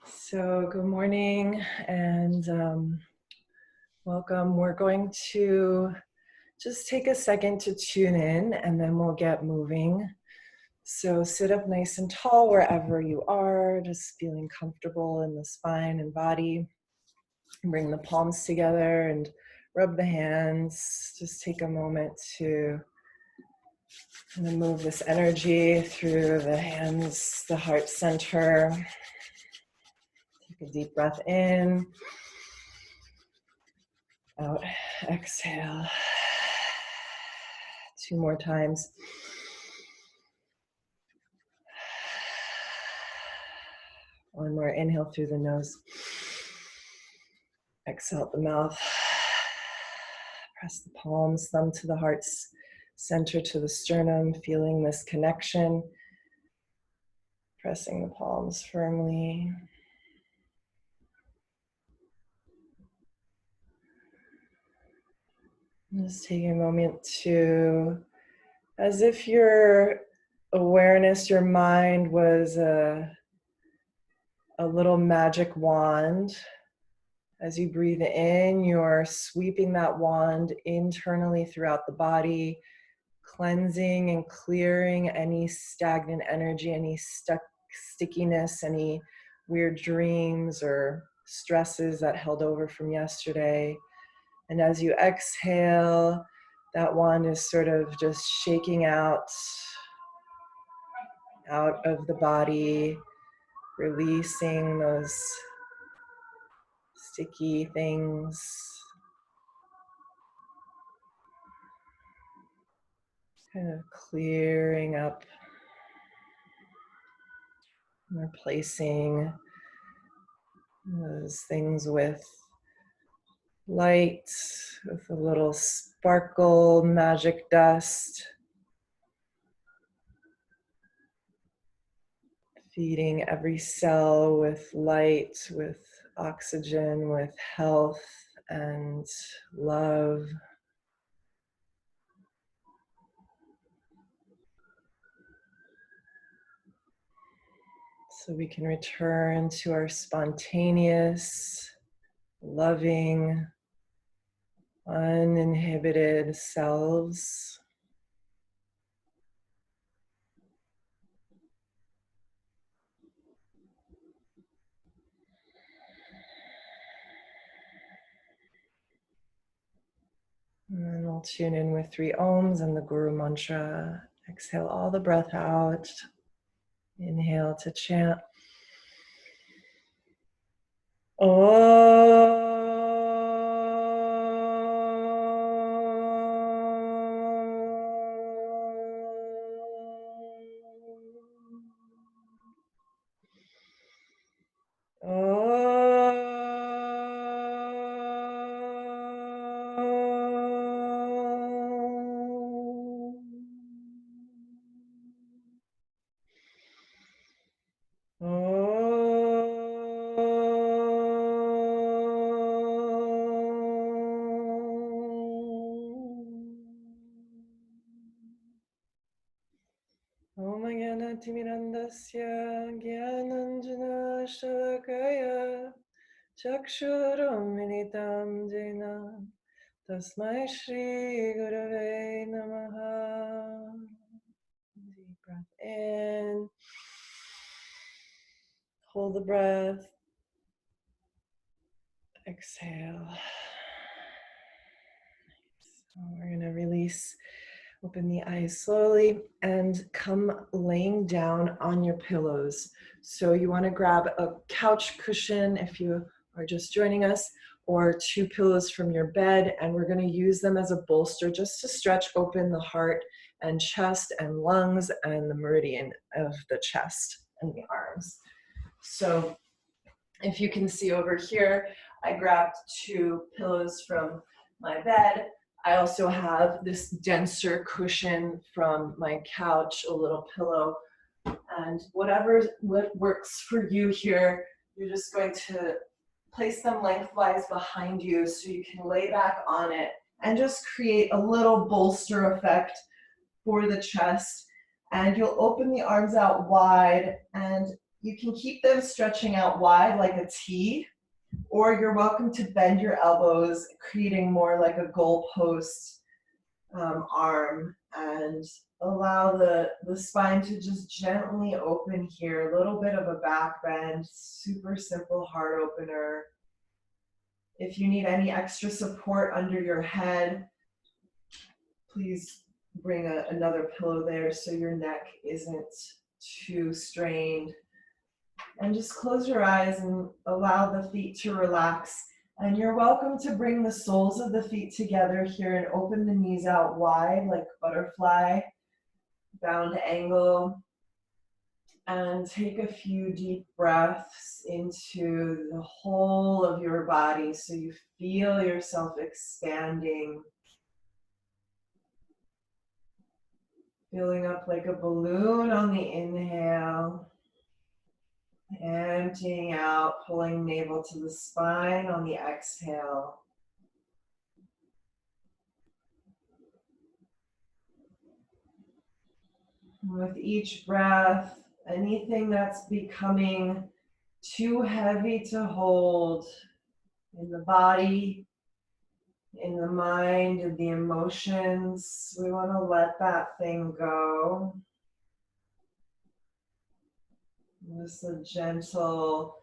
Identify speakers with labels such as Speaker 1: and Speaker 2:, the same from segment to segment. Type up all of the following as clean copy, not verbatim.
Speaker 1: So good morning and welcome. We're going to just take a second to tune in and then we'll get moving. So sit up nice and tall wherever you are, just feeling comfortable in the spine and body. Bring the palms together and rub the hands. Just take a moment to move this energy through the hands, the heart center. Take a deep breath in. Out, exhale. 2 more times. One more, inhale through the nose. Exhale out the mouth. Press the palms, thumb to the heart's center to the sternum, feeling this connection. Pressing the palms firmly. Just taking a moment to, as if your awareness, your mind was a little magic wand. As you breathe in, you're sweeping that wand internally throughout the body, cleansing and clearing any stagnant energy, any stickiness, any weird dreams or stresses that held over from yesterday. And as you exhale, that wand is sort of just shaking out of the body, releasing those sticky things. Kind of clearing up, replacing those things with light, with a little sparkle, magic dust. Feeding every cell with light, with oxygen, with health and love. So we can return to our spontaneous, loving, uninhibited selves. And then we'll tune in with 3 ohms and the Guru mantra. Exhale all the breath out. Inhale to chant. Om. Timirandasya Gyananjana Shalakaya Chakshurum Militam Jena Tasmai Shri Gurave Namaha. Deep breath in. Hold the breath. Exhale. So we're going to release. Open the eyes slowly and come laying down on your pillows. So you want to grab a couch cushion if you are just joining us, or 2 pillows from your bed, and we're going to use them as a bolster just to stretch open the heart and chest and lungs and the meridian of the chest and the arms. So if you can see over here, I grabbed 2 pillows from my bed. I also have this denser cushion from my couch, a little pillow, and what works for you here, you're just going to place them lengthwise behind you so you can lay back on it and just create a little bolster effect for the chest. And you'll open the arms out wide and You can keep them stretching out wide like a T, or you're welcome to bend your elbows, creating more like a goalpost arm, and allow the spine to just gently open here. A little bit of a back bend, super simple heart opener. If you need any extra support under your head, please bring another pillow there so your neck isn't too strained. And just close your eyes and allow the feet to relax. And you're welcome to bring the soles of the feet together here and open the knees out wide like butterfly, bound angle. And take a few deep breaths into the whole of your body so you feel yourself expanding. Filling up like a balloon on the inhale. Emptying out, pulling navel to the spine on the exhale. With each breath, anything that's becoming too heavy to hold in the body, in the mind, in the emotions, we want to let that thing go. Just a gentle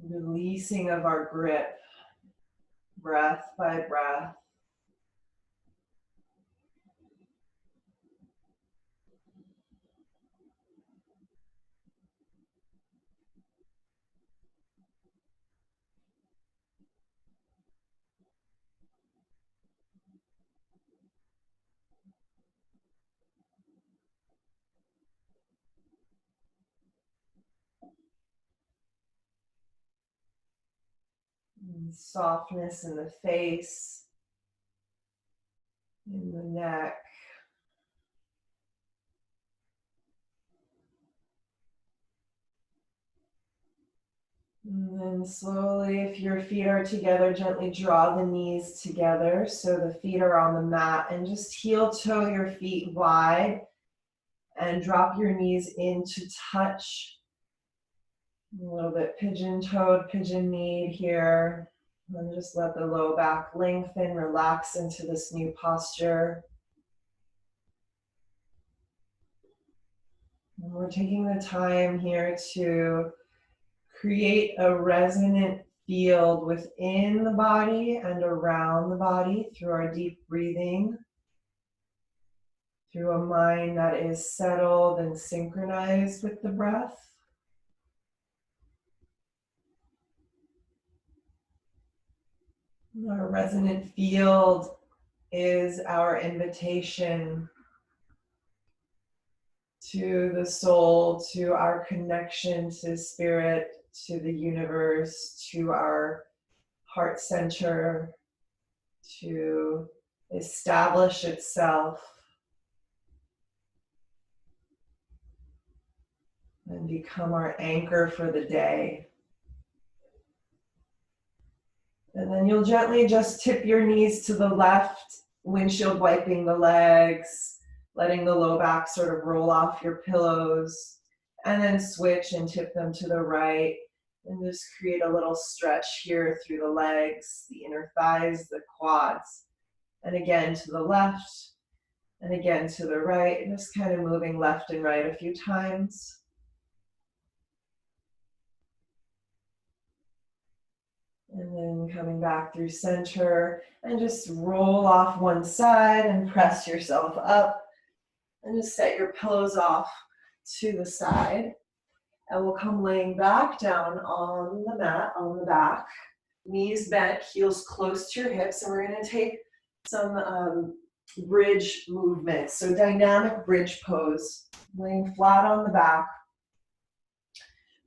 Speaker 1: releasing of our grip, breath by breath. And softness in the face, in the neck. And then slowly, if your feet are together, gently draw the knees together so the feet are on the mat, and just heel toe your feet wide and drop your knees in to touch. A little bit pigeon-toed, pigeon-kneed here. And just let the low back lengthen, relax into this new posture. And we're taking the time here to create a resonant field within the body and around the body through our deep breathing, through a mind that is settled and synchronized with the breath. Our resonant field is our invitation to the soul, to our connection to spirit, to the universe, to our heart center, to establish itself and become our anchor for the day. And then you'll gently just tip your knees to the left, windshield wiping the legs, letting the low back sort of roll off your pillows, and then switch and tip them to the right. And just create a little stretch here through the legs, the inner thighs, the quads. And again to the left, and again to the right, and just kind of moving left and right a few times. And then coming back through center, and just roll off one side and press yourself up. And just set your pillows off to the side. And we'll come laying back down on the mat, on the back. Knees bent, heels close to your hips. And we're going to take some bridge movements. So dynamic bridge pose. Laying flat on the back.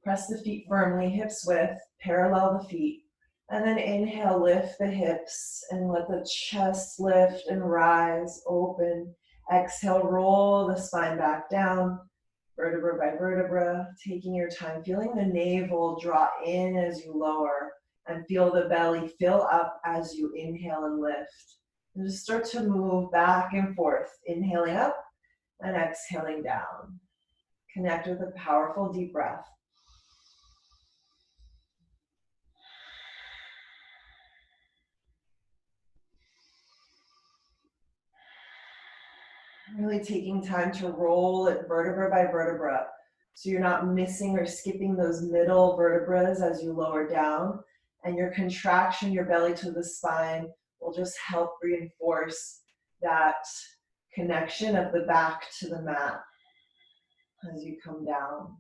Speaker 1: Press the feet firmly, hips width. Parallel the feet. And then inhale, lift the hips and let the chest lift and rise, open. Exhale, roll the spine back down, vertebra by vertebra, taking your time, feeling the navel draw in as you lower, and feel the belly fill up as you inhale and lift. And just start to move back and forth, inhaling up and exhaling down. Connect with a powerful deep breath. Really taking time to roll it vertebra by vertebra. So you're not missing or skipping those middle vertebrae as you lower down. And your contraction, your belly to the spine, will just help reinforce that connection of the back to the mat as you come down.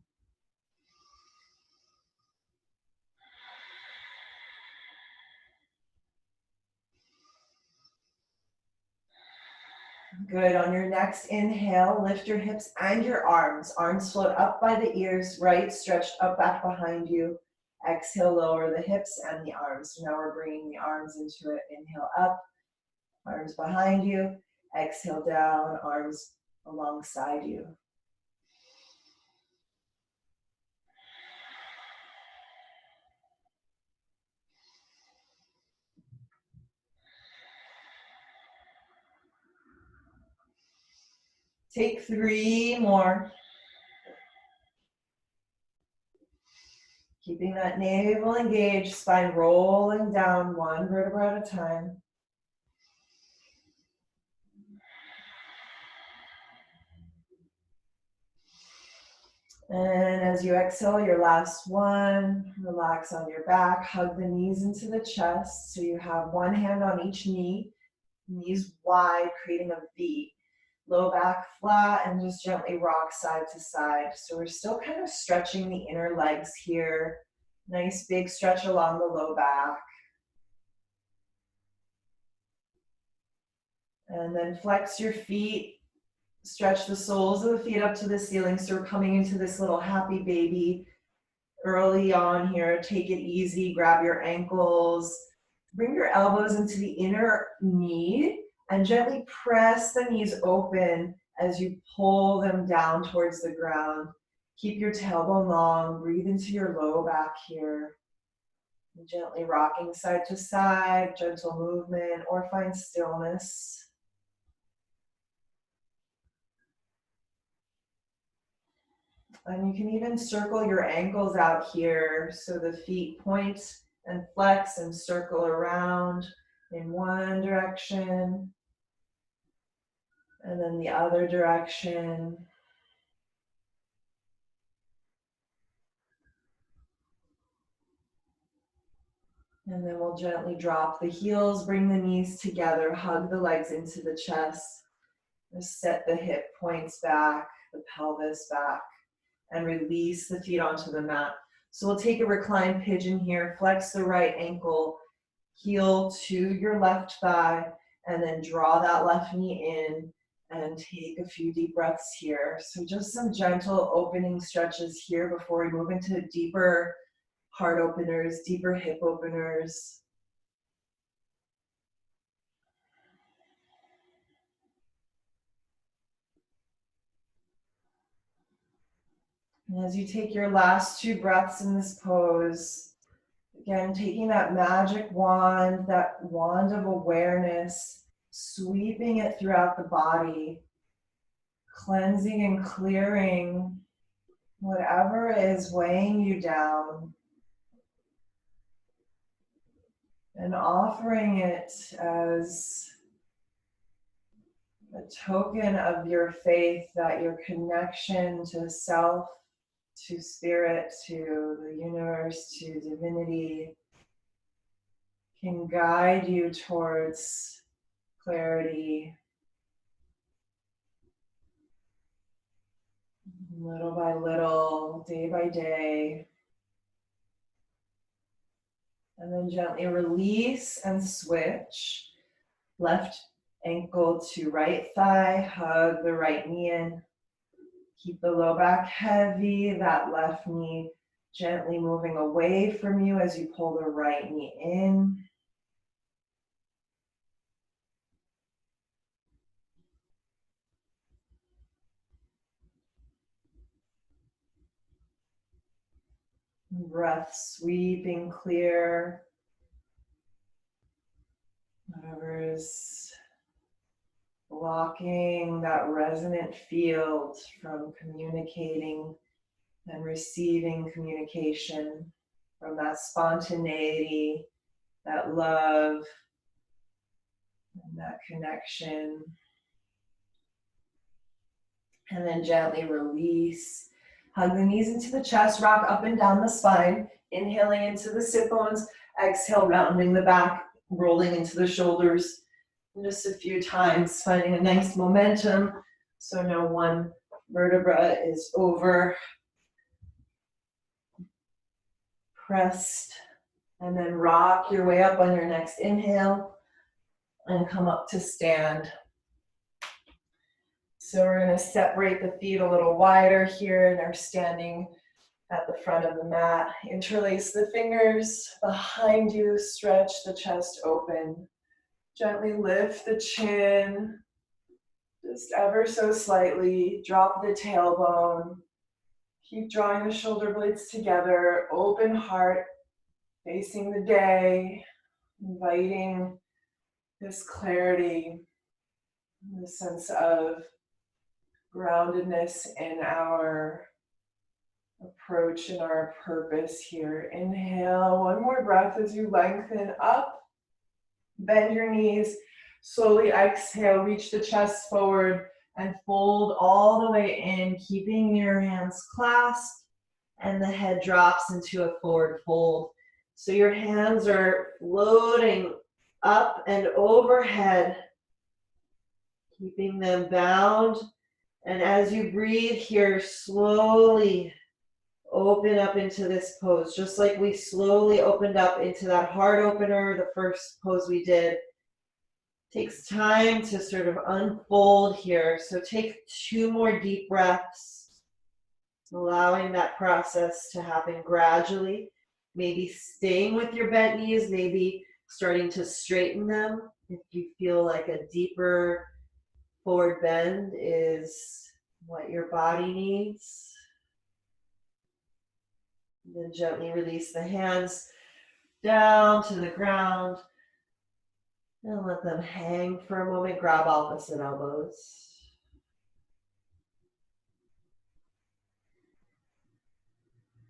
Speaker 1: Good. On your next inhale, lift your hips and your arms. Arms float up by the ears, right stretched up back behind you. Exhale, lower the hips and the arms. So now we're bringing the arms into it. Inhale up, arms behind you. Exhale down, arms alongside you. Take 3 more. Keeping that navel engaged, spine rolling down 1 vertebra at a time. And as you exhale, your last one, relax on your back, hug the knees into the chest. So you have one hand on each knee, knees wide, creating a V. Low back flat and just gently rock side to side. So we're still kind of stretching the inner legs here. Nice big stretch along the low back. And then flex your feet. Stretch the soles of the feet up to the ceiling. So we're coming into this little happy baby early on here. Take it easy, grab your ankles. Bring your elbows into the inner knee and gently press the knees open as you pull them down towards the ground. Keep your tailbone long. Breathe into your low back here. And gently rocking side to side, gentle movement, or find stillness. And you can even circle your ankles out here so the feet point and flex and circle around in one direction and then the other direction. And then we'll gently drop the heels, bring the knees together, hug the legs into the chest. Just set the hip points back, the pelvis back, and release the feet onto the mat. So we'll take a reclined pigeon here, flex the right ankle, heel to your left thigh, and then draw that left knee in and take a few deep breaths here. So just some gentle opening stretches here before we move into deeper heart openers, deeper hip openers. And as you take your last 2 breaths in this pose, again, taking that magic wand, that wand of awareness, sweeping it throughout the body, cleansing and clearing whatever is weighing you down, and offering it as a token of your faith that your connection to self, to spirit, to the universe, to divinity can guide you towards clarity, little by little, day by day. And then gently release and switch. Left ankle to right thigh, hug the right knee in. Keep the low back heavy, that left knee gently moving away from you as you pull the right knee in. Breath sweeping clear. Whatever is blocking that resonant field from communicating and receiving communication, from that spontaneity, that love, and that connection. And then gently release. Hug the knees into the chest, rock up and down the spine. Inhaling into the sit bones. Exhale, rounding the back, rolling into the shoulders. And just a few times, finding a nice momentum so no one vertebra is over pressed. And then rock your way up on your next inhale and come up to stand. So we're going to separate the feet a little wider here and are standing at the front of the mat. Interlace the fingers behind you, stretch the chest open. Gently lift the chin, just ever so slightly. Drop the tailbone. Keep drawing the shoulder blades together. Open heart, facing the day, inviting this clarity, the sense of groundedness in our approach and our purpose here. Inhale, one more breath as you lengthen up. Bend your knees. Slowly exhale, reach the chest forward and fold all the way in, keeping your hands clasped, and the head drops into a forward fold. So your hands are floating up and overhead, keeping them bound. And as you breathe here, slowly open up into this pose, just like we slowly opened up into that heart opener, the first pose we did. Takes time to sort of unfold here. So take 2 more deep breaths, allowing that process to happen gradually. Maybe staying with your bent knees, maybe starting to straighten them if you feel like a deeper forward bend is what your body needs. And then gently release the hands down to the ground and let them hang for a moment. Grab opposite elbows.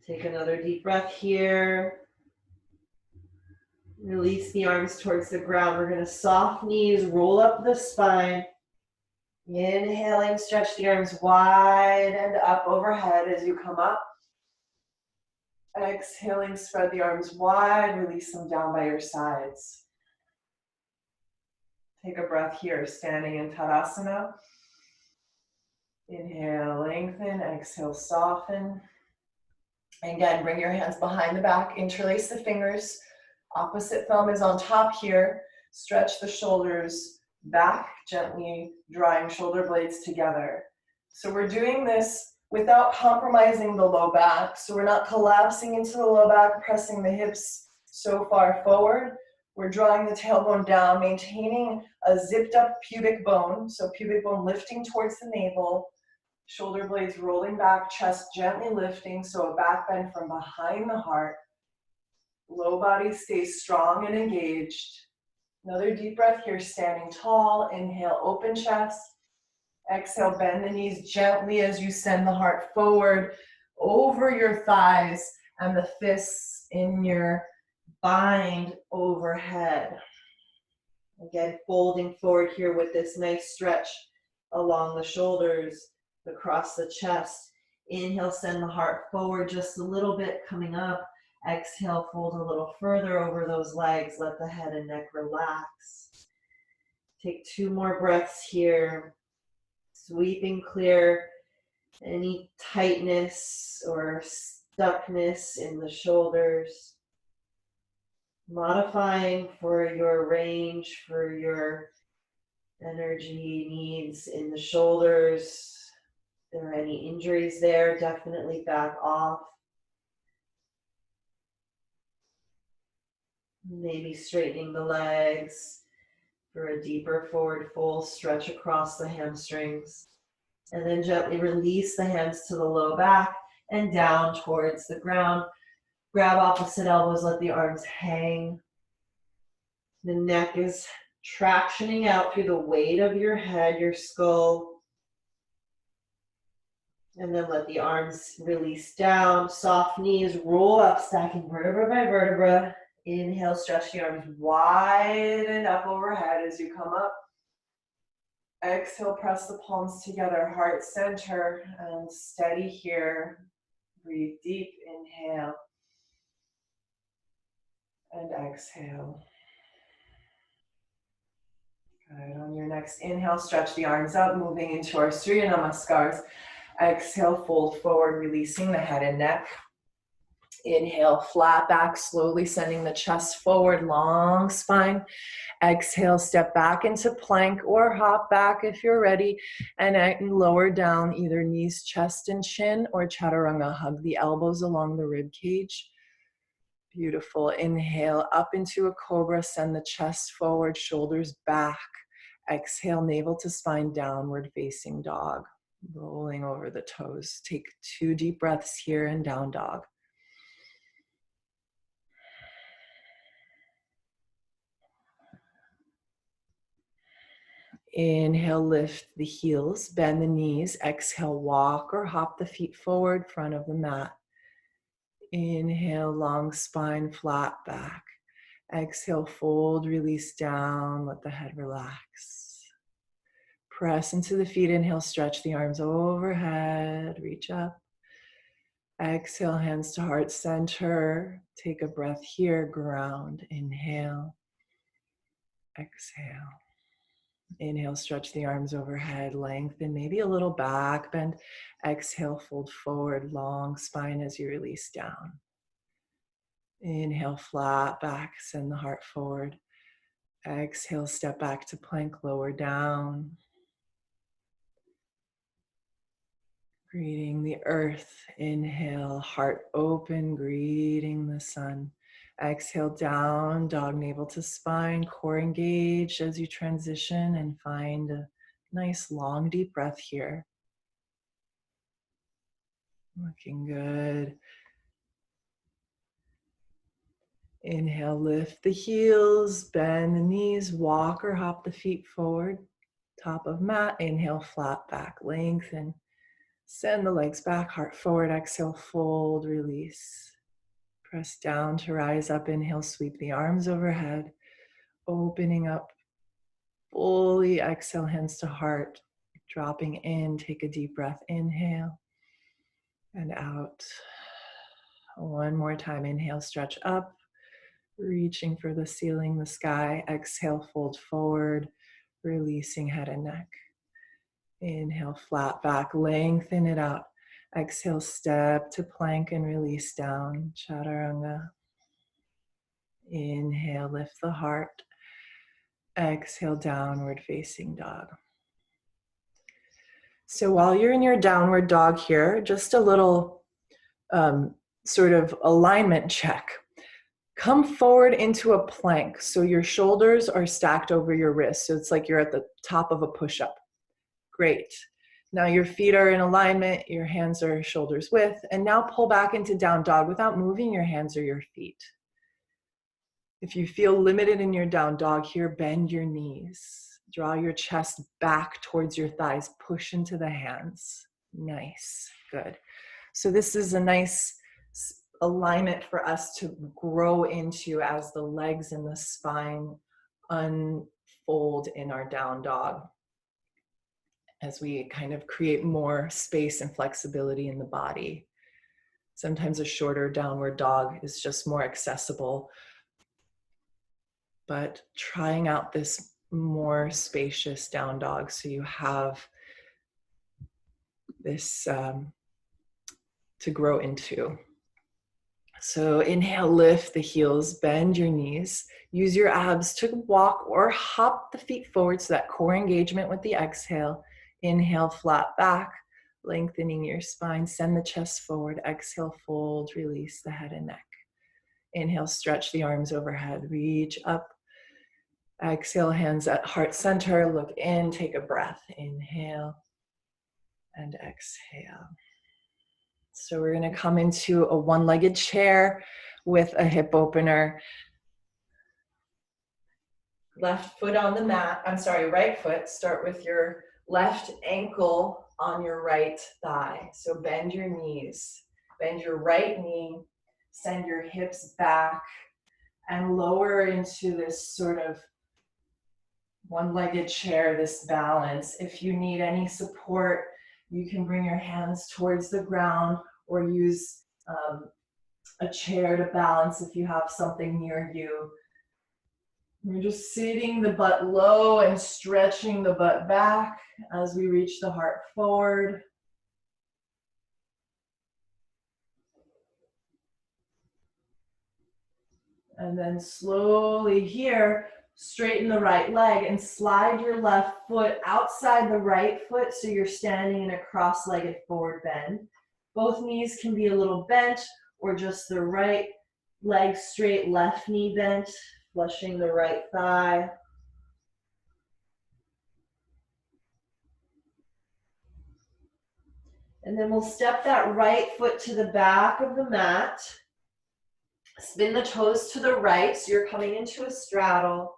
Speaker 1: Take another deep breath here. Release the arms towards the ground. We're going to soft knees, roll up the spine. Inhaling, stretch the arms wide and up overhead as you come up. Exhaling, spread the arms wide, release them down by your sides. Take a breath here, standing in Tadasana. Inhale, lengthen, exhale, soften. Again, bring your hands behind the back, interlace the fingers. Opposite thumb is on top here. Stretch the shoulders back, gently drawing shoulder blades together. So we're doing this without compromising the low back. So we're not collapsing into the low back, pressing the hips so far forward. We're drawing the tailbone down, maintaining a zipped up pubic bone. So pubic bone lifting towards the navel, shoulder blades rolling back, chest gently lifting. So a back bend from behind the heart. Low body stays strong and engaged. Another deep breath here, standing tall. Inhale, open chest. Exhale, bend the knees gently as you send the heart forward over your thighs and the fists in your bind overhead. Again, folding forward here with this nice stretch along the shoulders, across the chest. Inhale, send the heart forward just a little bit, coming up. Exhale, fold a little further over those legs. Let the head and neck relax. Take 2 more breaths here. Sweeping clear any tightness or stuckness in the shoulders. Modifying for your range, for your energy needs in the shoulders. If there are any injuries there, definitely back off. Maybe straightening the legs for a deeper forward fold, stretch across the hamstrings. And then gently release the hands to the low back and down towards the ground. Grab opposite elbows, let the arms hang. The neck is Tractioning out through the weight of your head, your skull. And then let the arms release down. Soft knees, roll up, stacking vertebra by vertebra. Inhale, stretch the arms wide and up overhead as you come up. Exhale, press the palms together, heart center, and steady here. Breathe deep, inhale, and exhale. Good. On your next inhale, stretch the arms up, moving into our Surya Namaskars. Exhale, fold forward, releasing the head and neck. Inhale, flat back, slowly sending the chest forward, long spine. Exhale, step back into plank or hop back if you're ready, and lower down either knees, chest, and chin, or chaturanga. Hug the elbows along the rib cage. Beautiful. Inhale, up into a cobra, send the chest forward, shoulders back. Exhale, navel to spine, downward facing dog. Rolling over the toes. Take 2 deep breaths here in down dog. Inhale, lift the heels, bend the knees. Exhale, walk or hop the feet forward, front of the mat. Inhale, long spine, flat back. Exhale, fold, release down, let the head relax. Press into the feet, inhale, stretch the arms overhead, reach up. Exhale, hands to heart center. Take a breath here, ground, inhale. Exhale. Inhale, stretch the arms overhead, lengthen, maybe a little back bend. Exhale, fold forward, long spine as you release down. Inhale, flat back, send the heart forward. Exhale, step back to plank, lower down. Greeting the earth. Inhale, heart open, greeting the sun. Exhale, down dog, navel to spine, core engaged as you transition, and find a nice long deep breath here. Looking good. Inhale, lift the heels, bend the knees, walk or hop the feet forward. Top of mat, inhale, flat back, lengthen. Send the legs back, heart forward, exhale, fold, release. Press down to rise up, inhale, sweep the arms overhead, opening up fully, exhale, hands to heart, dropping in, take a deep breath, inhale, and out. One more time, inhale, stretch up, reaching for the ceiling, the sky, exhale, fold forward, releasing head and neck. Inhale, flat back, lengthen it out. Exhale, step to plank and release down, chaturanga. Inhale, lift the heart. Exhale, downward facing dog. So while you're in your downward dog here, just a little sort of alignment check. Come forward into a plank. So your shoulders are stacked over your wrists. So it's like you're at the top of a push-up. Great. Now your feet are in alignment, your hands are shoulders width, and now pull back into down dog without moving your hands or your feet. If you feel limited in your down dog here, bend your knees. Draw your chest back towards your thighs. Push into the hands. Nice. Good. So this is a nice alignment for us to grow into as the legs and the spine unfold in our down dog, as we kind of create more space and flexibility in the body. Sometimes a shorter downward dog is just more accessible, but trying out this more spacious down dog so you have this to grow into. So inhale, lift the heels, bend your knees. Use your abs to walk or hop the feet forward, so that core engagement with the exhale. Inhale, flat back, lengthening your spine. Send the chest forward. Exhale, fold, release the head and neck. Inhale, stretch the arms overhead. Reach up. Exhale, hands at heart center. Look in, take a breath. Inhale and exhale. So we're going to come into a one-legged chair with a hip opener. Left foot on the mat, I'm sorry, right foot. Start with your left ankle on your right thigh. So bend your knees, bend your right knee, send your hips back and lower into this sort of one-legged chair, this balance. If you need any support, you can bring your hands towards the ground or use a chair to balance if you have something near you. We're just sitting the butt low and stretching the butt back as we reach the heart forward. And then slowly here, straighten the right leg and slide your left foot outside the right foot so you're standing in a cross-legged forward bend. Both knees can be a little bent or just the right leg straight, left knee bent, flushing the right thigh. And then we'll step that right foot to the back of the mat. Spin the toes to the right, so you're coming into a straddle.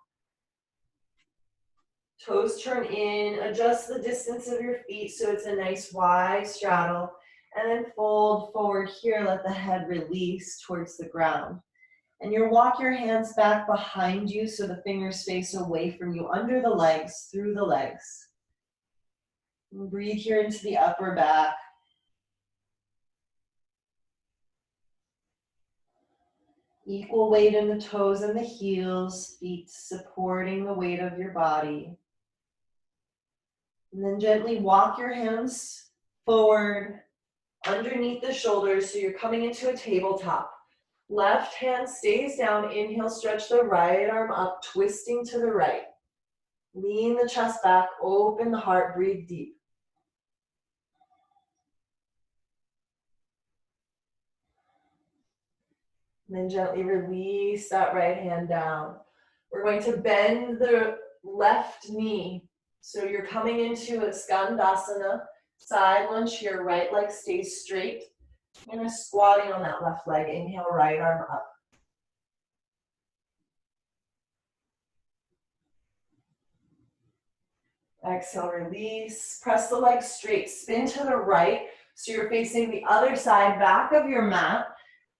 Speaker 1: Toes turn in, adjust the distance of your feet so it's a nice wide straddle. And then fold forward here, let the head release towards the ground. And you'll walk your hands back behind you so the fingers face away from you, under the legs, through the legs. And breathe here into the upper back. Equal weight in the toes and the heels, feet supporting the weight of your body. And then gently walk your hands forward, underneath the shoulders, so you're coming into a tabletop. Left hand stays down, inhale, stretch the right arm up, twisting to the right. Lean the chest back, open the heart, breathe deep. And then gently release that right hand down. We're going to bend the left knee. So you're coming into a skandasana, side lunge here, right leg stays straight. You're gonna squatting on that left leg, inhale, right arm up. Exhale, release, press the leg straight, spin to the right, so you're facing the other side, back of your mat.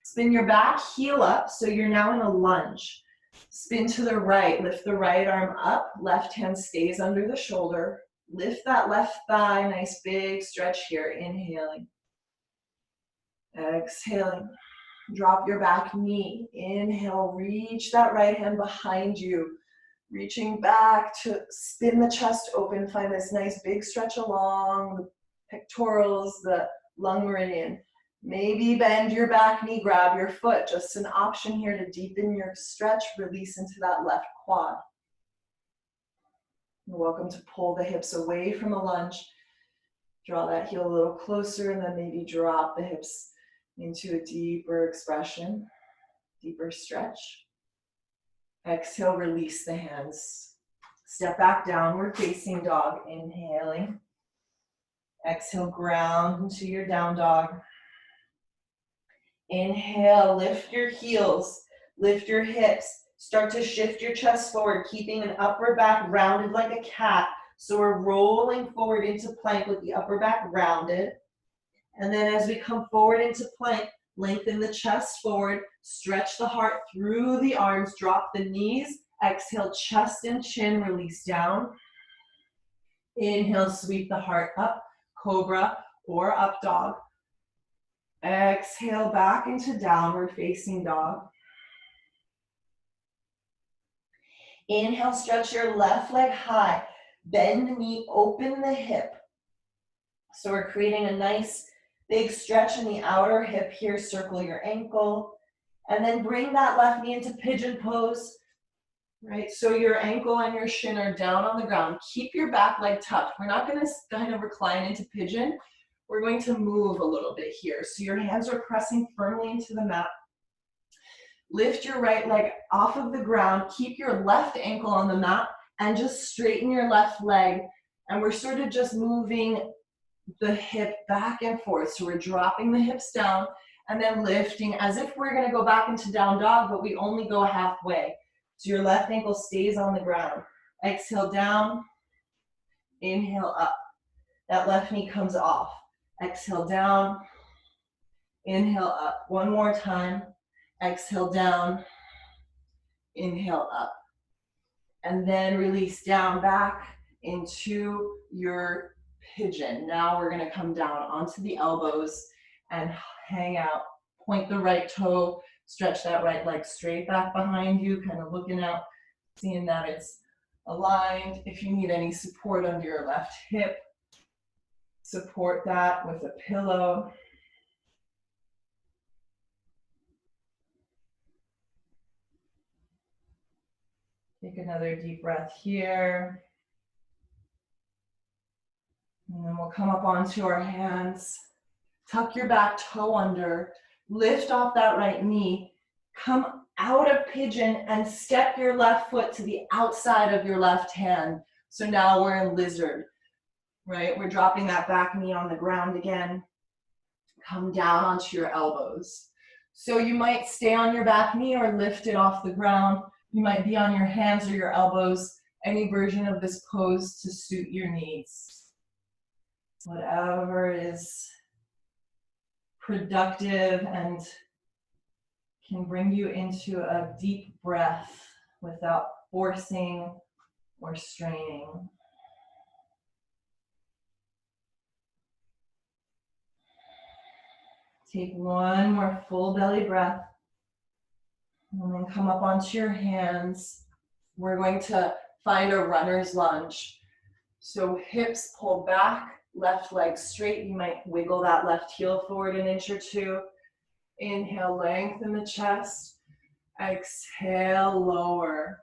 Speaker 1: Spin your back heel up, so you're now in a lunge. Spin to the right, lift the right arm up, left hand stays under the shoulder. Lift that left thigh, nice big stretch here, inhaling. Exhaling, drop your back knee. Inhale, reach that right hand behind you. Reaching back to spin the chest open, find this nice big stretch along the pectorals, the lung meridian. Maybe bend your back knee, grab your foot. Just an option here to deepen your stretch, release into that left quad. You're welcome to pull the hips away from a lunge. Draw that heel a little closer and then maybe drop the hips into a deeper expression, deeper stretch. Exhale, release the hands. Step back, downward facing dog, inhaling. Exhale, ground into your down dog. Inhale, lift your heels, lift your hips. Start to shift your chest forward, keeping an upper back rounded like a cat. So we're rolling forward into plank with the upper back rounded. And then as we come forward into plank, lengthen the chest forward, stretch the heart through the arms, drop the knees, exhale, chest and chin, release down. Inhale, sweep the heart up, cobra or up dog. Exhale, back into downward facing dog. Inhale, stretch your left leg high, bend the knee, open the hip. So we're creating a nice big stretch in the outer hip here, circle your ankle, and then bring that left knee into pigeon pose, right? So your ankle and your shin are down on the ground. Keep your back leg tucked. We're not gonna kind of recline into pigeon. We're going to move a little bit here. So your hands are pressing firmly into the mat. Lift your right leg off of the ground. Keep your left ankle on the mat and just straighten your left leg. And we're sort of just moving the hip back and forth. So we're dropping the hips down and then lifting as if we're gonna go back into down dog, but we only go halfway. So your left ankle stays on the ground. Exhale down, inhale up. That left knee comes off. Exhale down, inhale up. One more time. Exhale down, inhale up. And then release down back into your pigeon. Now we're gonna come down onto the elbows and hang out. Point the right toe, stretch that right leg straight back behind you, kind of looking out, seeing that it's aligned. If you need any support under your left hip, support that with a pillow. Take another deep breath here. And then we'll come up onto our hands. Tuck your back toe under. Lift off that right knee. Come out of pigeon and step your left foot to the outside of your left hand. So now we're in lizard, right? We're dropping that back knee on the ground again. Come down onto your elbows. So you might stay on your back knee or lift it off the ground. You might be on your hands or your elbows, any version of this pose to suit your needs. Whatever is productive and can bring you into a deep breath without forcing or straining. Take one more full belly breath. And then come up onto your hands. We're going to find a runner's lunge. So hips pull back, left leg straight. You might wiggle that left heel forward an inch or two. Inhale, lengthen the chest. Exhale, lower.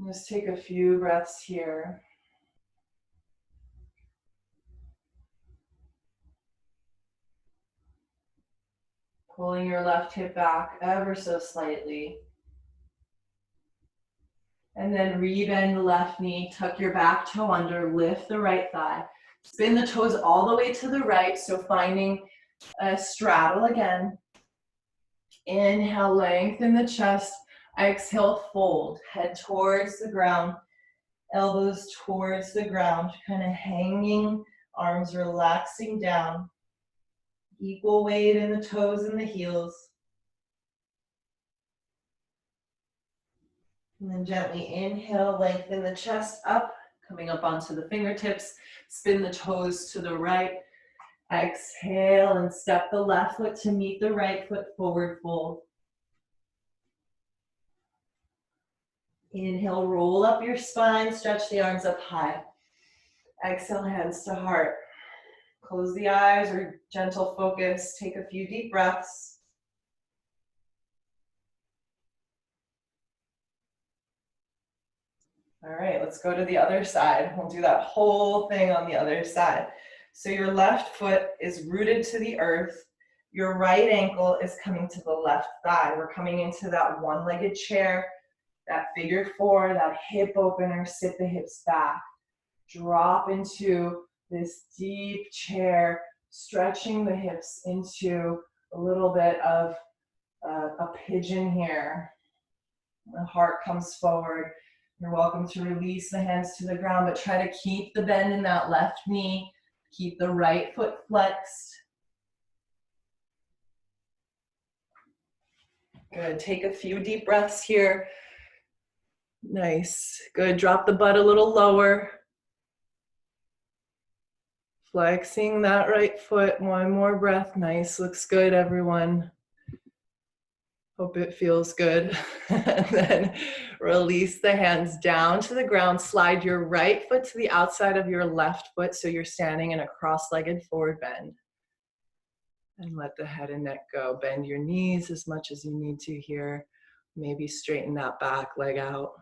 Speaker 1: Just take a few breaths here. Pulling your left hip back ever so slightly. And then rebend the left knee, tuck your back toe under, lift the right thigh. Spin the toes all the way to the right, so finding a straddle again. Inhale, lengthen the chest. Exhale, fold. Head towards the ground, elbows towards the ground, kind of hanging, arms relaxing down. Equal weight in the toes and the heels. And then gently inhale, lengthen the chest up, coming up onto the fingertips. Spin the toes to the right. Exhale and step the left foot to meet the right foot, forward fold. Inhale, roll up your spine, stretch the arms up high. Exhale, hands to heart. Close the eyes or gentle focus. Take a few deep breaths. All right, let's go to the other side. We'll do that whole thing on the other side. So your left foot is rooted to the earth. Your right ankle is coming to the left thigh. We're coming into that one-legged chair, that figure four, that hip opener, sit the hips back. Drop into this deep chair, stretching the hips into a little bit of a pigeon here. The heart comes forward. You're welcome to release the hands to the ground, but try to keep the bend in that left knee. Keep the right foot flexed. Good, take a few deep breaths here. Nice, good, drop the butt a little lower. Flexing that right foot, one more breath. Nice, looks good, everyone. Hope it feels good. And then release the hands down to the ground. Slide your right foot to the outside of your left foot so you're standing in a cross-legged forward bend. And let the head and neck go. Bend your knees as much as you need to here. Maybe straighten that back leg out.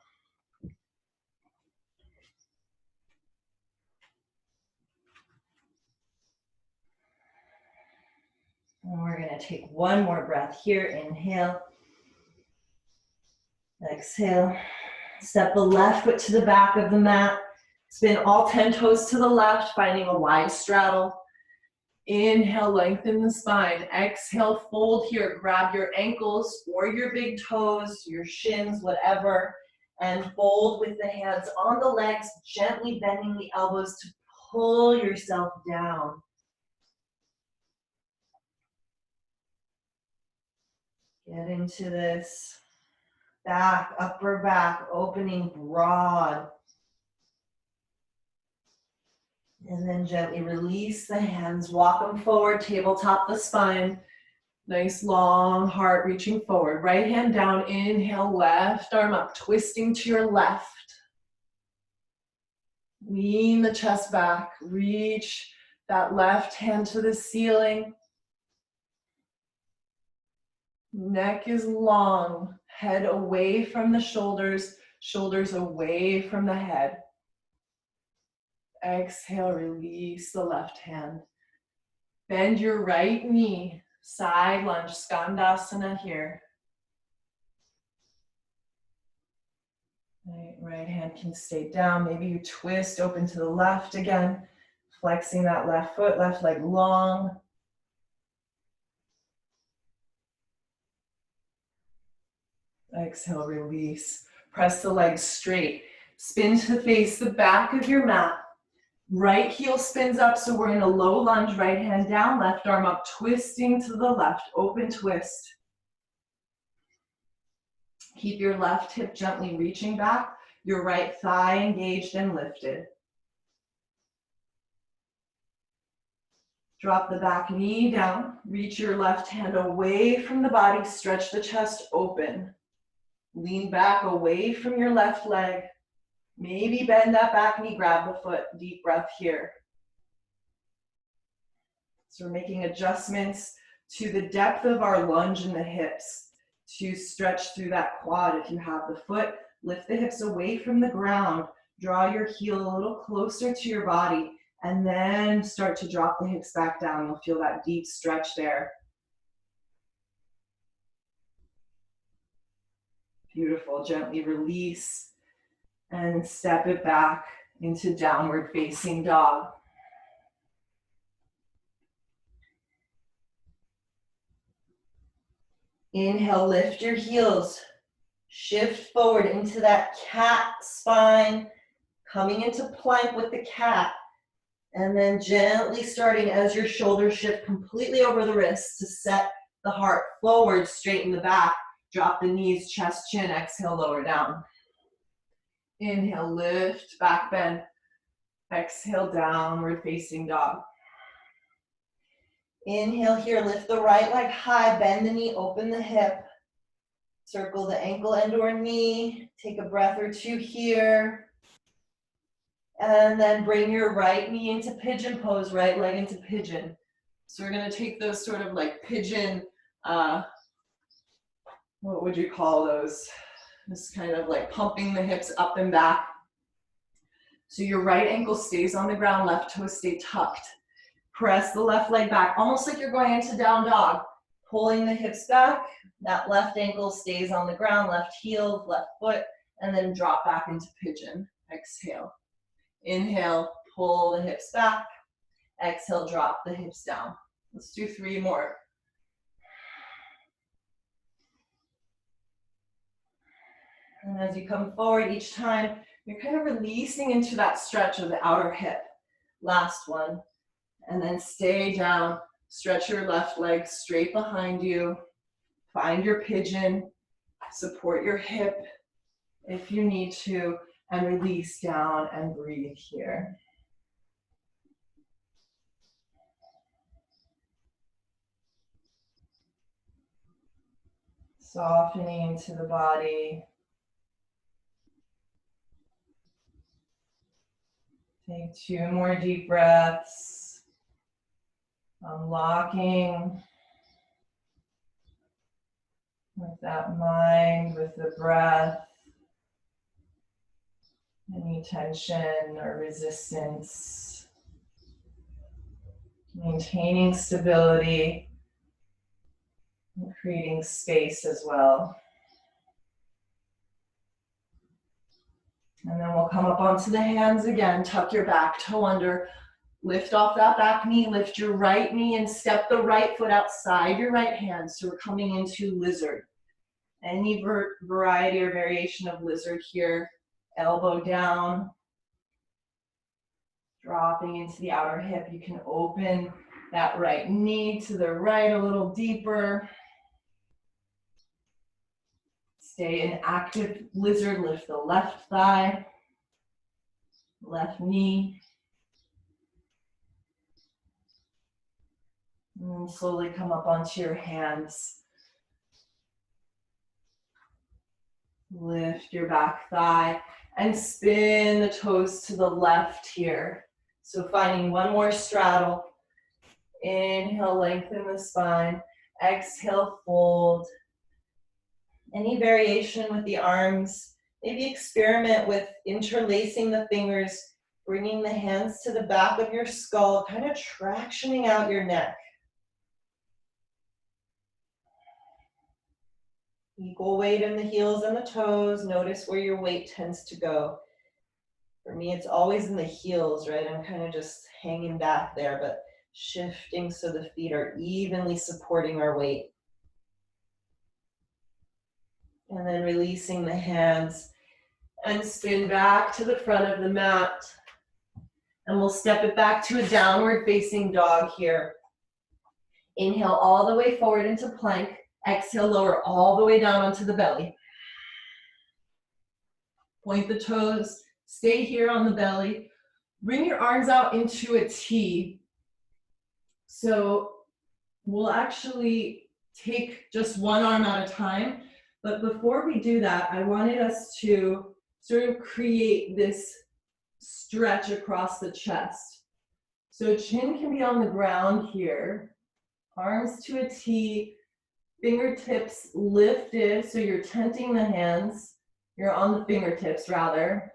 Speaker 1: And we're going to take one more breath here. Inhale. Exhale. Step the left foot to the back of the mat. Spin all 10 toes to the left, finding a wide straddle. Inhale, lengthen the spine. Exhale, fold here. Grab your ankles or your big toes, your shins, whatever, and fold with the hands on the legs, gently bending the elbows to pull yourself down. Get into this back, upper back, opening broad. And then gently release the hands, walk them forward, tabletop the spine. Nice long heart reaching forward. Right hand down, inhale, left arm up, twisting to your left. Lean the chest back, reach that left hand to the ceiling. Neck is long, head away from the shoulders, shoulders away from the head. Exhale, release the left hand. Bend your right knee, side lunge, Skandasana here. Right hand can stay down. Maybe you twist open to the left again, flexing that left foot, left leg long. Exhale, release. Press the legs straight. Spin to face the back of your mat. Right heel spins up, so we're in a low lunge. Right hand down, left arm up, twisting to the left. Open twist. Keep your left hip gently reaching back. Your right thigh engaged and lifted. Drop the back knee down. Reach your left hand away from the body. Stretch the chest open. Lean back away from your left leg. Maybe bend that back knee, grab the foot. Deep breath here. So we're making adjustments to the depth of our lunge in the hips to stretch through that quad. If you have the foot, lift the hips away from the ground. Draw your heel a little closer to your body and then start to drop the hips back down. You'll feel that deep stretch there. Beautiful. Gently release and step it back into downward facing dog. Inhale, lift your heels. Shift forward into that cat spine, coming into plank with the cat. And then gently starting as your shoulders shift completely over the wrists to set the heart forward, straighten the back. Drop the knees, chest, chin, exhale, lower down. Inhale, lift, back bend. Exhale, downward facing dog. Inhale here, lift the right leg high, bend the knee, open the hip. Circle the ankle and or knee. Take a breath or two here. And then bring your right knee into pigeon pose, right leg into pigeon. So we're gonna take those sort of like pigeon, what would you call those? Just kind of like pumping the hips up and back. So your right ankle stays on the ground, left toe stay tucked. Press the left leg back, almost like you're going into down dog. Pulling the hips back, that left ankle stays on the ground, left heel, left foot, and then drop back into pigeon. Exhale. Inhale, pull the hips back. Exhale, drop the hips down. Let's do 3 more. And as you come forward each time, you're kind of releasing into that stretch of the outer hip. Last one. And then stay down. Stretch your left leg straight behind you. Find your pigeon. Support your hip if you need to. And release down and breathe here. Softening into the body. Take 2 more deep breaths. Unlocking with that mind, with the breath. Any tension or resistance. Maintaining stability and creating space as well. And then we'll come up onto the hands again. Tuck your back toe under. Lift off that back knee, lift your right knee and step the right foot outside your right hand. So we're coming into lizard. Any variety or variation of lizard here. Elbow down, dropping into the outer hip. You can open that right knee to the right a little deeper. Stay in active lizard, lift the left thigh, left knee. And then slowly come up onto your hands. Lift your back thigh and spin the toes to the left here. So finding one more straddle. Inhale, lengthen the spine. Exhale, fold. Any variation with the arms. Maybe experiment with interlacing the fingers, bringing the hands to the back of your skull, kind of tractioning out your neck. Equal weight in the heels and the toes. Notice where your weight tends to go. For me, it's always in the heels, right? I'm kind of just hanging back there, but shifting so the feet are evenly supporting our weight. And then releasing the hands and spin back to the front of the mat. And we'll step it back to a downward facing dog here. Inhale all the way forward into plank. Exhale, lower all the way down onto the belly. Point the toes, stay here on the belly. Bring your arms out into a T. So we'll actually take just one arm at a time. But before we do that, I wanted us to sort of create this stretch across the chest. So chin can be on the ground here. Arms to a T. Fingertips lifted, so you're tenting the hands. You're on the fingertips, rather.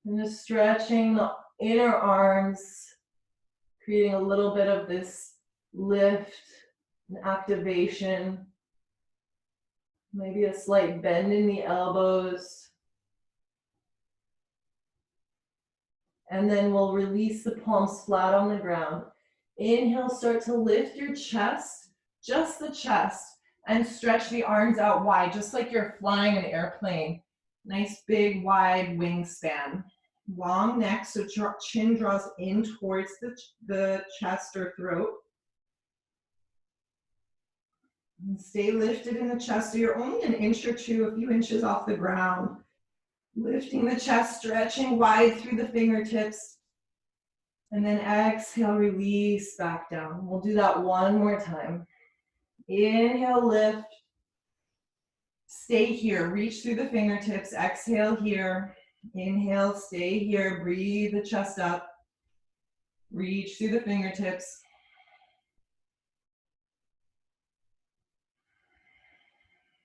Speaker 1: And just stretching the inner arms, creating a little bit of this lift and activation. Maybe a slight bend in the elbows. And then we'll release the palms flat on the ground. Inhale, start to lift your chest. Just the chest, and stretch the arms out wide, just like you're flying an airplane. Nice big wide wingspan. Long neck, so chin draws in towards the chest or throat. And stay lifted in the chest, so you're only an inch or two, a few inches off the ground. Lifting the chest, stretching wide through the fingertips. And then exhale, release back down. We'll do that one more time. Inhale, lift. Stay here, reach through the fingertips. Exhale here. Inhale, stay here. Breathe the chest up. Reach through the fingertips.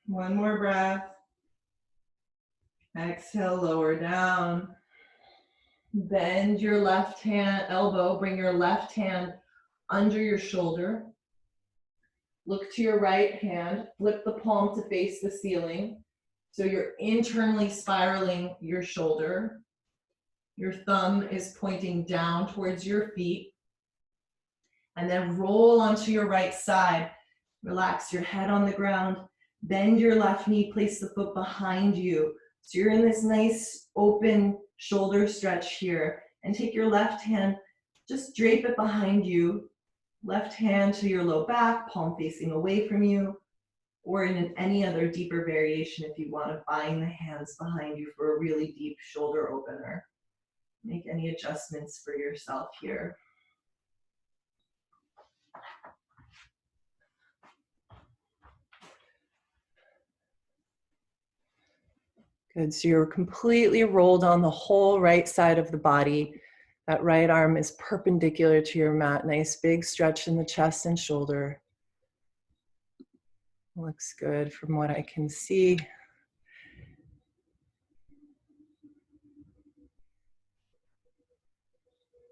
Speaker 1: One more breath. Exhale, lower down. Bend your left hand, elbow, bring your left hand under your shoulder. Look to your right hand, flip the palm to face the ceiling. So you're internally spiraling your shoulder. Your thumb is pointing down towards your feet. And then roll onto your right side. Relax your head on the ground. Bend your left knee, place the foot behind you. So you're in this nice open shoulder stretch here. And take your left hand, just drape it behind you. Left hand to your low back, palm facing away from you, or in any other deeper variation if you want to bind the hands behind you for a really deep shoulder opener. Make any adjustments for yourself here. Good, so you're completely rolled on the whole right side of the body. That right arm is perpendicular to your mat. Nice big stretch in the chest and shoulder. Looks good from what I can see.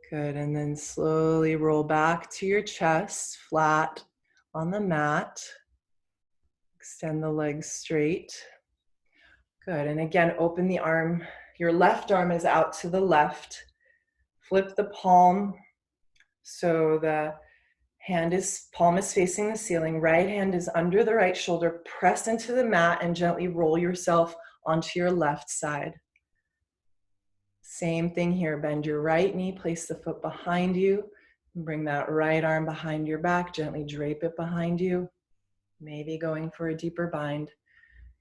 Speaker 1: Good, and then slowly roll back to your chest, flat on the mat. Extend the legs straight. Good, and again, open the arm. Your left arm is out to the left. flip the palm so the palm is facing the ceiling. Right hand is under the right shoulder. Press into the mat and gently roll yourself onto your left side. Same thing here. Bend your right knee, place the foot behind you. Bring that right arm behind your back. Gently drape it behind you. Maybe going for a deeper bind.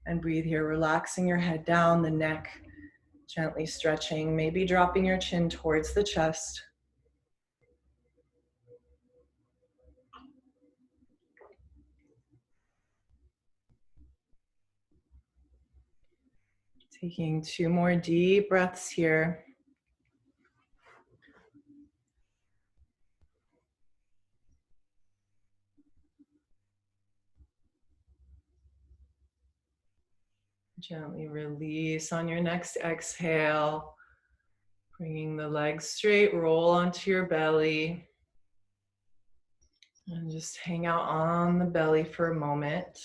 Speaker 1: And breathe here, relaxing your head down, the neck, gently stretching, maybe dropping your chin towards the chest. Taking 2 more deep breaths here. Gently release on your next exhale. Bringing the legs straight, roll onto your belly. And just hang out on the belly for a moment.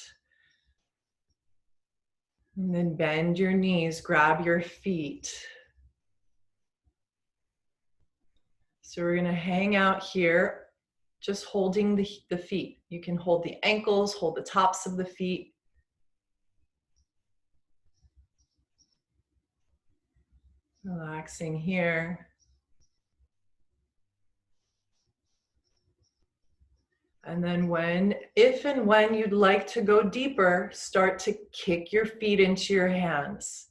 Speaker 1: And then bend your knees, grab your feet. So we're gonna hang out here, just holding the feet. You can hold the ankles, hold the tops of the feet. Relaxing here. And then if and when you'd like to go deeper, start to kick your feet into your hands.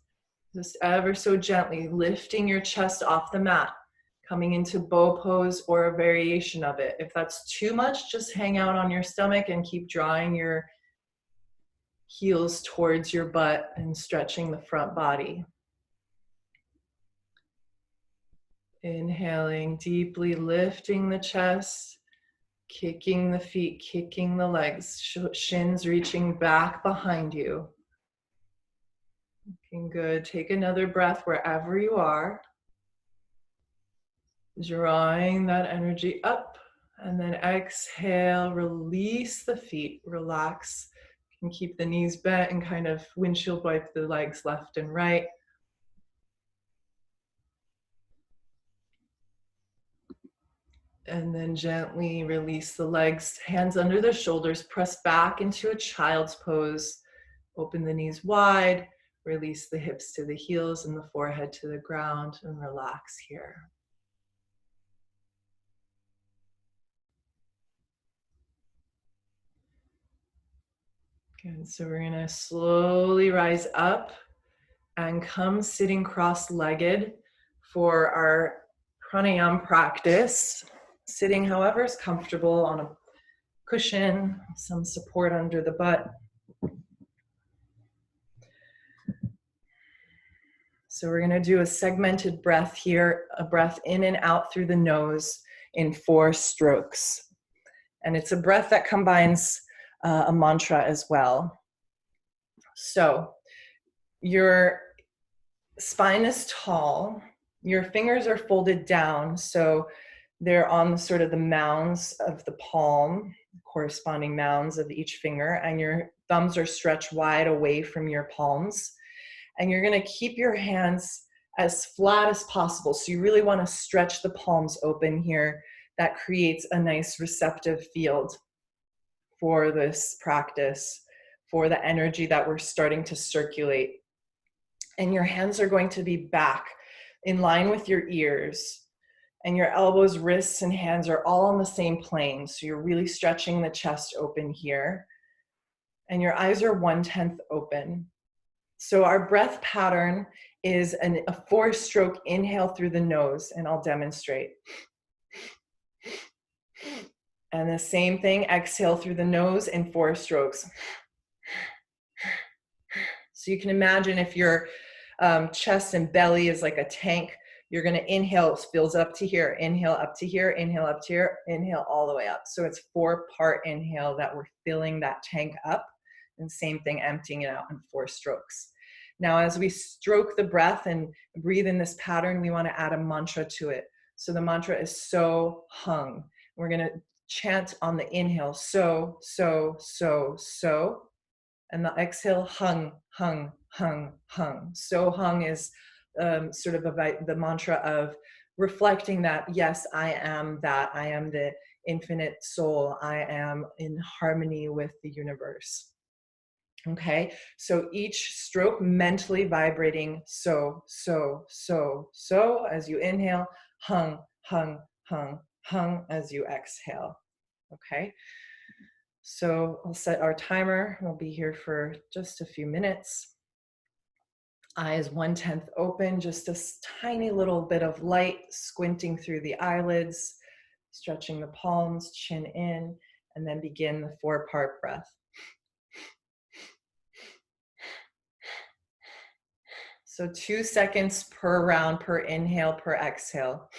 Speaker 1: Just ever so gently lifting your chest off the mat, coming into bow pose or a variation of it. If that's too much, just hang out on your stomach and keep drawing your heels towards your butt and stretching the front body. Inhaling deeply, lifting the chest, kicking the feet, kicking the legs, shins reaching back behind you. Looking good. Take another breath wherever you are. Drawing that energy up, and then exhale, release the feet, relax. You can keep the knees bent and kind of windshield wipe the legs left and right. And then gently release the legs, hands under the shoulders, press back into a child's pose. Open the knees wide, release the hips to the heels and the forehead to the ground, and relax here. Good, so we're gonna slowly rise up and come sitting cross-legged for our pranayama practice. Sitting however is comfortable on a cushion, some support under the butt. So we're gonna do a segmented breath here, a breath in and out through the nose in 4 strokes. And it's a breath that combines a mantra as well. So your spine is tall, your fingers are folded down, so they're on sort of the mounds of the palm, corresponding mounds of each finger, and your thumbs are stretched wide away from your palms. And you're gonna keep your hands as flat as possible. So you really wanna stretch the palms open here. That creates a nice receptive field for this practice, for the energy that we're starting to circulate. And your hands are going to be back in line with your ears. And your elbows, wrists, and hands are all on the same plane. So you're really stretching the chest open here. And your eyes are 1/10 open. So our breath pattern is a 4-stroke inhale through the nose, and I'll demonstrate. And the same thing, exhale through the nose in 4 strokes. So you can imagine if your chest and belly is like a tank, you're gonna inhale, it fills up to here, inhale up to here, inhale up to here, inhale all the way up. So it's 4-part inhale that we're filling that tank up, and same thing, emptying it out in 4 strokes. Now, as we stroke the breath and breathe in this pattern, we wanna add a mantra to it. So the mantra is so hung. We're gonna chant on the inhale, so, so, so, so. And the exhale, hung, hung, hung, hung. So hung is sort of the mantra of reflecting that, yes, I am that. I am the infinite soul. I am in harmony with the universe. Okay, so each stroke mentally vibrating so, so, so, so as you inhale, hung, hung, hung, hung as you exhale. Okay, so I'll set our timer. We'll be here for just a few minutes. Eyes 1/10 open, just a tiny little bit of light squinting through the eyelids, stretching the palms, chin in, and then begin the 4-part breath. So 2 seconds per round, per inhale, per exhale.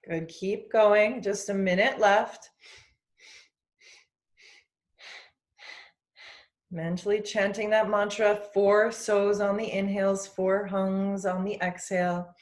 Speaker 1: Good, keep going, just a minute left. Mentally chanting that mantra, 4 so's on the inhales, 4 hungs on the exhale.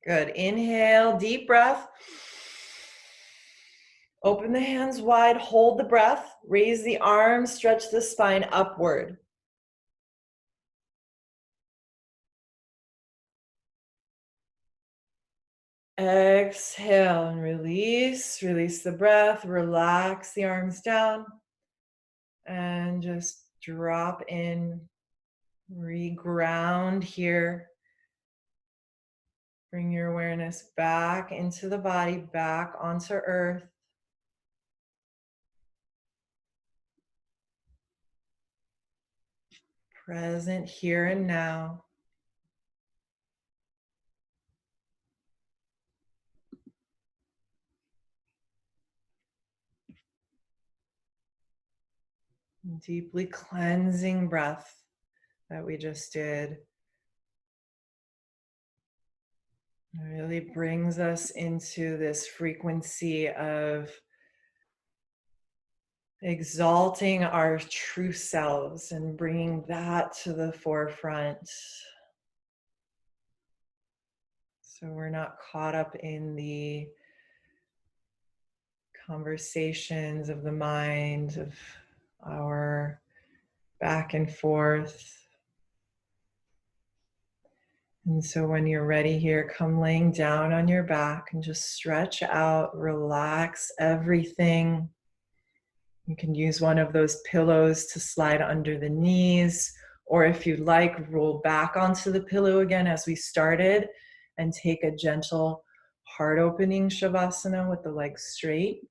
Speaker 1: Good, inhale, deep breath. Open the hands wide, hold the breath, raise the arms, stretch the spine upward. Exhale and release the breath, relax the arms down, and just drop in, reground here. Bring your awareness back into the body, back onto earth. Present here and now. Deeply cleansing breath that we just did. It really brings us into this frequency of exalting our true selves and bringing that to the forefront. So we're not caught up in the conversations of the mind, of our back and forth. And so when you're ready here, come laying down on your back and just stretch out, relax everything. You can use one of those pillows to slide under the knees, or if you like, roll back onto the pillow again as we started and take a gentle heart opening shavasana with the legs straight.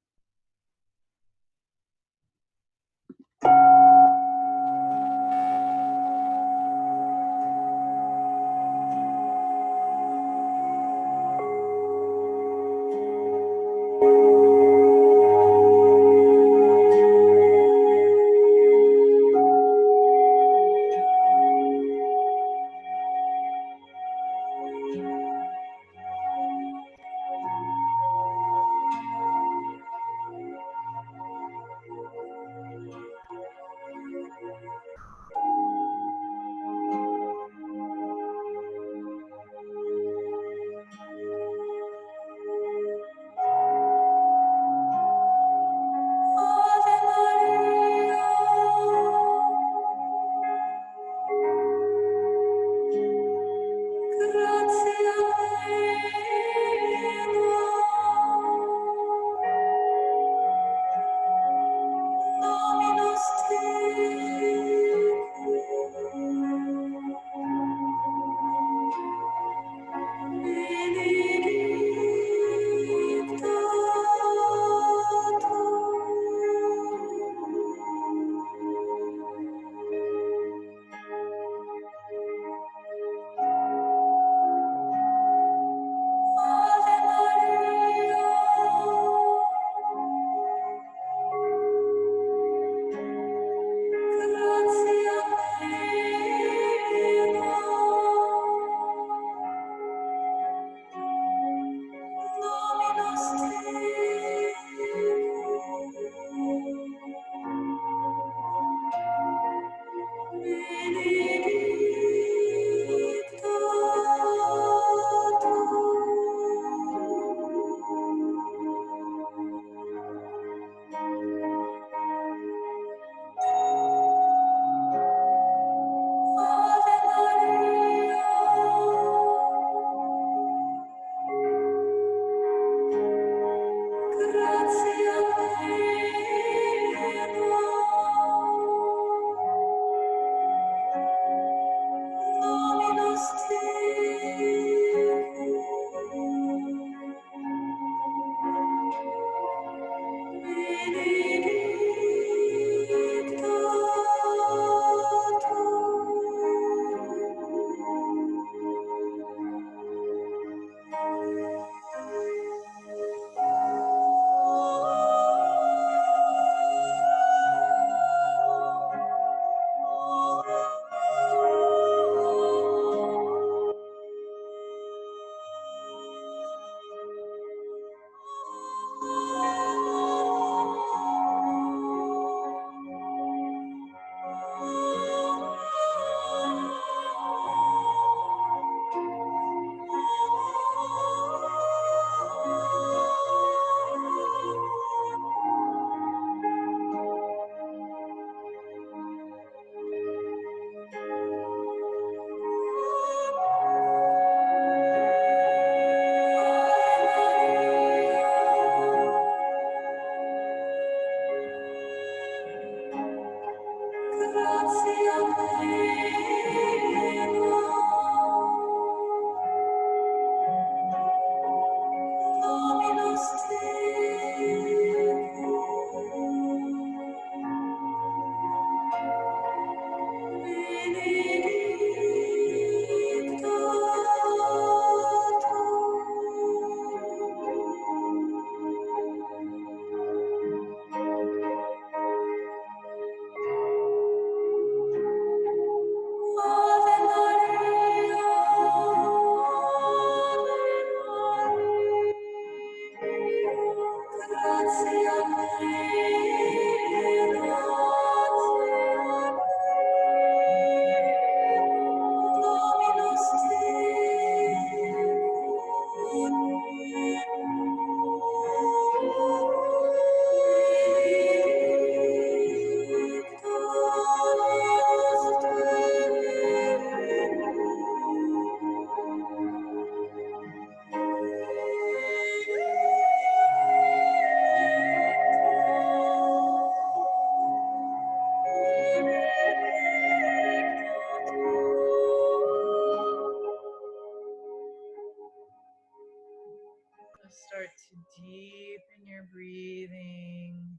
Speaker 1: Start to deepen your breathing.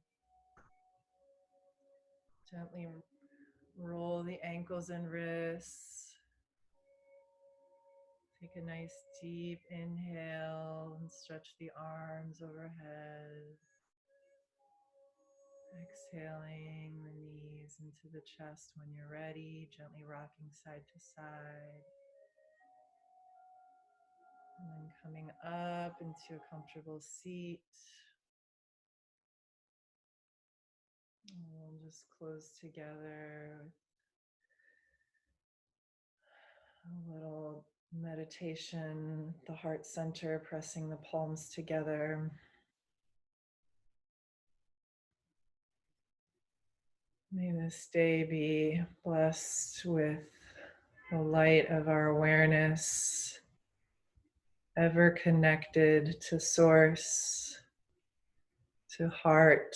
Speaker 1: Gently roll the ankles and wrists. Take a nice deep inhale and stretch the arms overhead. Exhaling the knees into the chest when you're ready, gently rocking side to side. And then coming up into a comfortable seat. And we'll just close together with a little meditation, the heart center, pressing the palms together. May this day be blessed with the light of our awareness, ever connected to Source, to heart,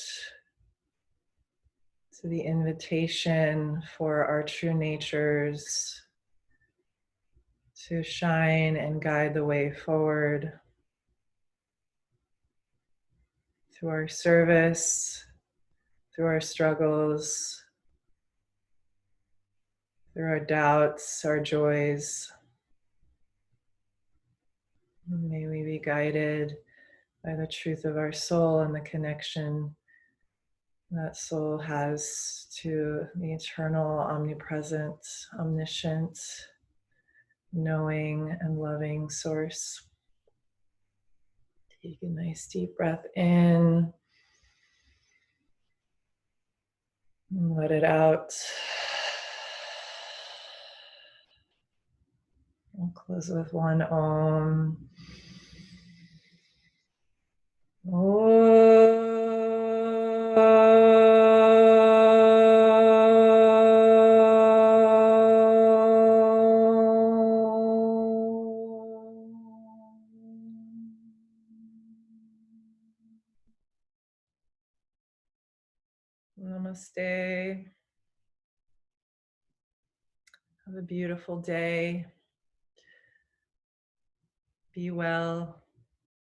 Speaker 1: to the invitation for our true natures to shine and guide the way forward, through our service, through our struggles, through our doubts, our joys. May we be guided by the truth of our soul and the connection that soul has to the eternal, omnipresent, omniscient, knowing and loving Source. Take a nice deep breath in and let it out. We'll close with one Om. Namaste. Have a beautiful day. Be well.